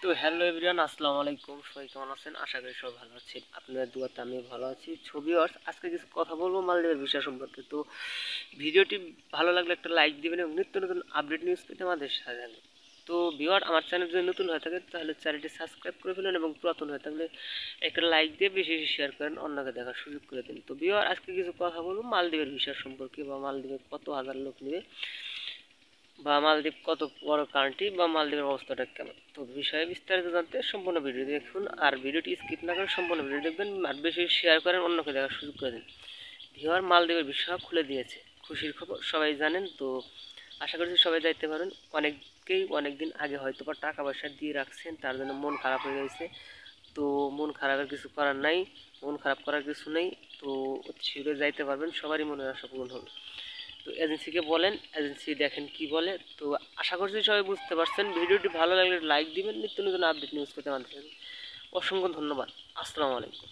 তো hello everyone, আসসালামু আলাইকুম। সবাই কেমন আছেন? আশা করি সবাই ভালো আছেন। আপনাদের দুয়াতে আমি ভালো আছি। আজকে কিছু কথা বলবো মালদ্বীপের বিষয় সম্পর্কে। তো ভিডিওটি ভালো লাগলে একটা লাইক দিবেন এবং নিত্য নতুন আপডেট নিউজ পেতে আমাদের সাথে থাকবেন। তো ভিউয়ার, আমার চ্যানেল যদি নতুন হয়ে থাকে তাহলে চ্যানেলটি সাবস্ক্রাইব করে ফেলুন এবং পুরাতন হয়ে থাকলে একটা লাইক দিয়ে বেশি বেশি শেয়ার করেন, অন্যকে দেখার সুযোগ করে দিন। তো ভিউয়ার, আজকে কিছু কথা বলবো মালদ্বীপের বিষয় সম্পর্কে, বা মালদ্বীপে কত হাজার লোক নেবে, বা মালদ্বীপ কত বড় কান্ট্রি, বা মালদ্বীপের অবস্থাটা কেমন। তো বিষয়ে বিস্তারিত জানতে সম্পূর্ণ ভিডিও দেখুন, আর ভিডিওটি স্কিপ না করে সম্পূর্ণ ভিডিও দেখবেন, আর বেশি শেয়ার করেন, অন্যকে দেখার সুযোগ করে দিন। ভিউয়ার, মালদ্বীপের বিষয় খুলে দিয়েছে, খুশির খবর, সবাই জানেন। তো আশা করছি সবাই যাইতে পারেন। অনেকেই অনেকদিন আগে হয়তো বা টাকা পয়সা দিয়ে রাখছেন, তার জন্য মন খারাপ হয়ে গেছে। তো মন খারাপের কিছু করার নাই, মন খারাপ করার কিছু নেই। তো অতি শীঘ্রই যাইতে পারবেন, সবারই মনের আশা পূরণ হবে। তো এজেন্সিকে বলেন, এজেন্সি দেখেন কি বলে। তো আশা করছি সবাই বুঝতে পারছেন। ভিডিওটি ভালো লাগলে লাইক দিবেন, নিত্য নতুন আপডেট নিউজ পেতে আমাদের। অসংখ্য ধন্যবাদ। আসসালামু আলাইকুম।